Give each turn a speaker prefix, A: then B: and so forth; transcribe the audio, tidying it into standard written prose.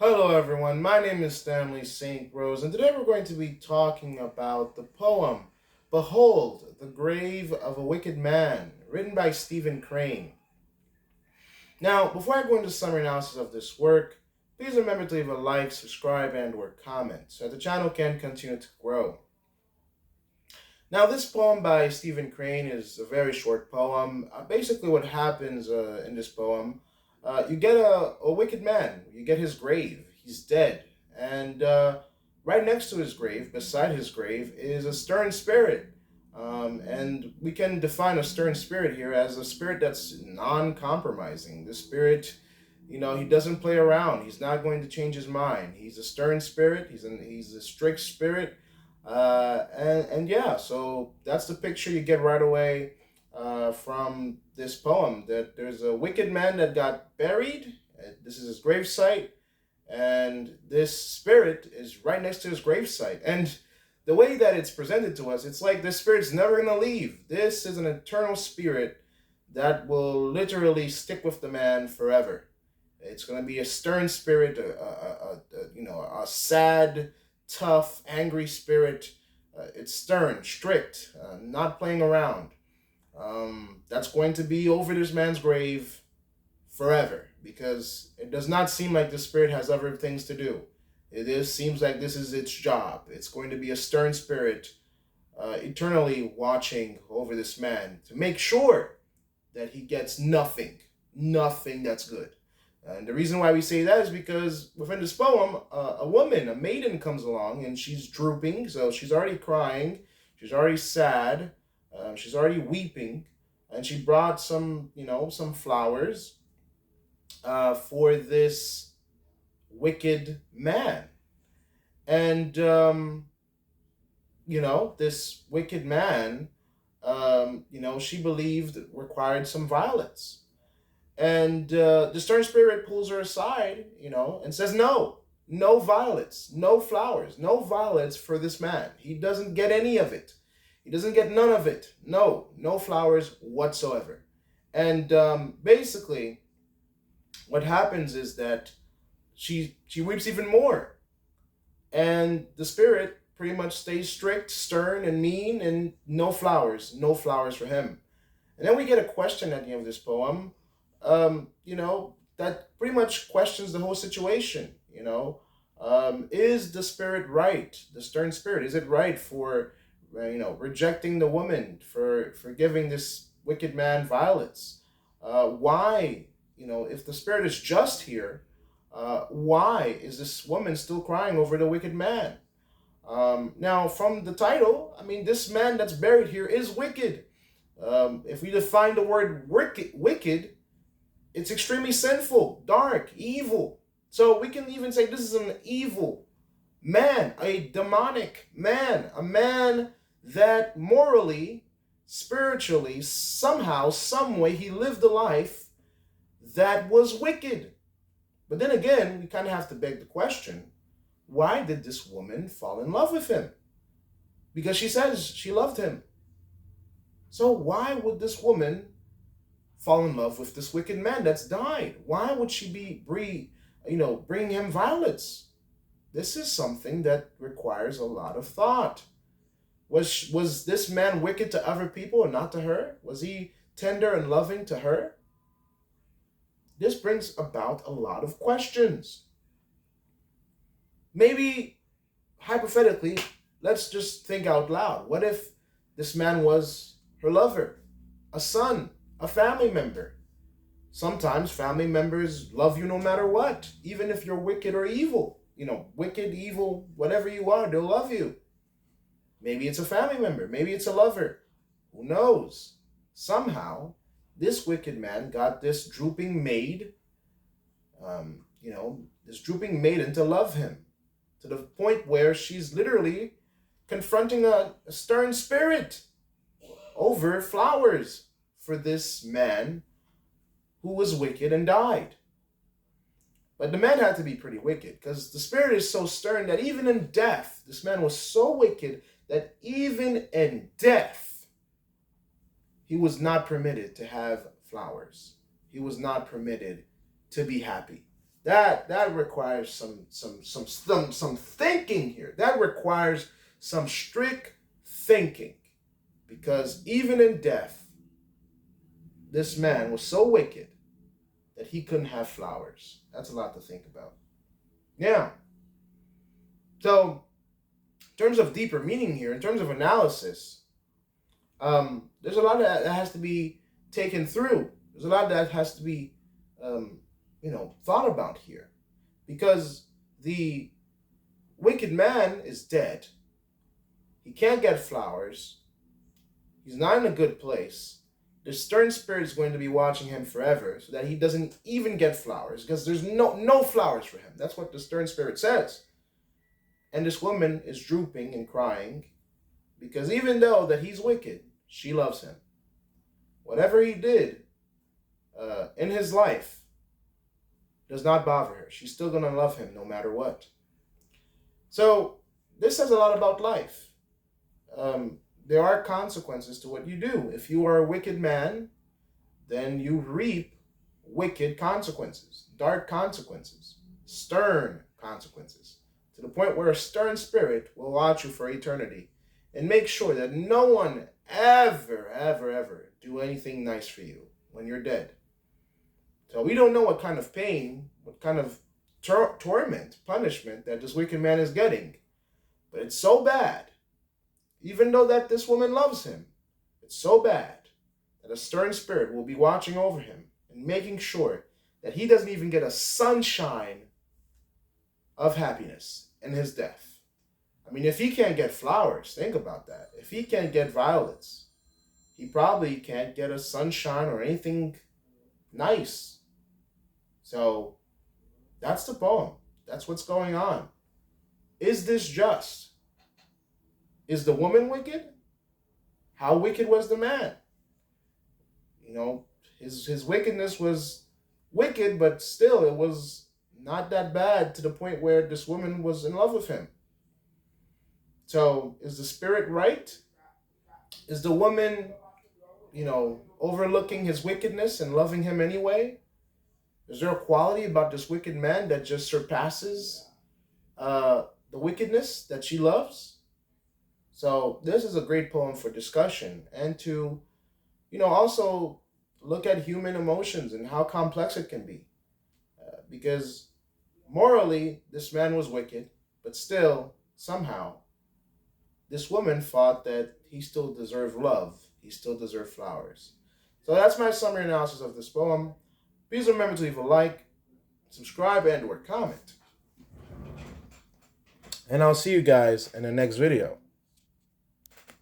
A: Hello, everyone. My name is Stanley St. Rose, and today we're going to be talking about the poem Behold, the Grave of a Wicked Man, written by Stephen Crane. Now, before I go into summary analysis of this work, please remember to leave a like, subscribe, and/or comment so that the channel can continue to grow. Now, this poem by Stephen Crane is a very short poem. Basically, what happens in this poem, you get a wicked man. You get his grave. He's dead. And right next to his grave, beside his grave, is a stern spirit. And we can define a stern spirit here as a spirit that's non compromising. The spirit, he doesn't play around. He's not going to change his mind. He's a stern spirit, he's a strict spirit, and yeah, so that's the picture you get right away from this poem. That there's a wicked man that got buried. This is his gravesite, and this spirit is right next to his gravesite. And the way that it's presented to us, it's like this spirit's never gonna leave. This is an eternal spirit that will literally stick with the man forever. It's going to be a stern spirit, a sad, tough, angry spirit. It's stern, strict, not playing around. That's going to be over this man's grave forever because it does not seem like the spirit has other things to do. Seems like this is its job. It's going to be a stern spirit, eternally watching over this man to make sure that he gets nothing that's good. And the reason why we say that is because within this poem, a woman, a maiden, comes along and she's drooping, so she's already crying, she's already sad, she's already weeping, and she brought some flowers for this wicked man. And this wicked man, she believed required some violence. And the stern spirit pulls her aside, and says, no, no violets, no flowers, no violets for this man. He doesn't get any of it. He doesn't get none of it. No, no flowers whatsoever. And basically, what happens is that she weeps even more. And the spirit pretty much stays strict, stern, and mean, and no flowers for him. And then we get a question at the end of this poem, that pretty much questions the whole situation. Is the spirit right? The stern spirit, is it right for, rejecting the woman, for giving this wicked man violence? Why, if the spirit is just here, why is this woman still crying over the wicked man? Now, from the title, I mean, this man that's buried here is wicked. If we define the word wicked, it's extremely sinful, dark, evil. So we can even say this is an evil man, a demonic man, a man that morally, spiritually, somehow, some way, he lived a life that was wicked. But then again, we kind of have to beg the question, why did this woman fall in love with him? Because she says she loved him. So why would this woman fall in love with this wicked man that's died? Why would she bring him violence? This is something that requires a lot of thought. Was this man wicked to other people and not to her? Was he tender and loving to her? This brings about a lot of questions. Maybe, hypothetically, let's just think out loud. What if this man was her lover, a son, a family member? Sometimes family members love you no matter what, even if you're wicked or evil. Wicked, evil, whatever you are, they'll love you. Maybe it's a family member, maybe it's a lover. Who knows? Somehow, this wicked man got this drooping maid, this drooping maiden to love him to the point where she's literally confronting a stern spirit over flowers for this man who was wicked and died. But the man had to be pretty wicked because the spirit is so stern that even in death, this man was so wicked that even in death, he was not permitted to have flowers. He was not permitted to be happy. That requires some thinking here. That requires some strict thinking, because even in death, this man was so wicked that he couldn't have flowers. That's a lot to think about. Yeah. So, in terms of deeper meaning here, in terms of analysis, there's a lot that has to be taken through. There's a lot that has to be, thought about here, because the wicked man is dead. He can't get flowers. He's not in a good place. The stern spirit is going to be watching him forever, so that he doesn't even get flowers, because there's no flowers for him. That's what the stern spirit says. And this woman is drooping and crying, because even though that he's wicked, she loves him. Whatever he did in his life does not bother her. She's still going to love him no matter what. So this says a lot about life. There are consequences to what you do. If you are a wicked man, then you reap wicked consequences, dark consequences, stern consequences, to the point where a stern spirit will watch you for eternity and make sure that no one ever do anything nice for you when you're dead. So we don't know what kind of pain, what kind of torment, punishment that this wicked man is getting. But it's so bad, even though that this woman loves him, it's so bad that a stern spirit will be watching over him and making sure that he doesn't even get a sunshine of happiness in his death. I mean, if he can't get flowers, think about that. If he can't get violets, he probably can't get a sunshine or anything nice. So that's the poem. That's what's going on. Is this just? Is the woman wicked? How wicked was the man? His wickedness was wicked, but still it was not that bad to the point where this woman was in love with him. So is the spirit right? Is the woman, overlooking his wickedness and loving him anyway? Is there a quality about this wicked man that just surpasses the wickedness that she loves? So this is a great poem for discussion, and to, also look at human emotions and how complex it can be. Because morally, this man was wicked, but still, somehow, this woman thought that he still deserved love. He still deserved flowers. So that's my summary analysis of this poem. Please remember to leave a like, subscribe, and or comment. And I'll see you guys in the next video.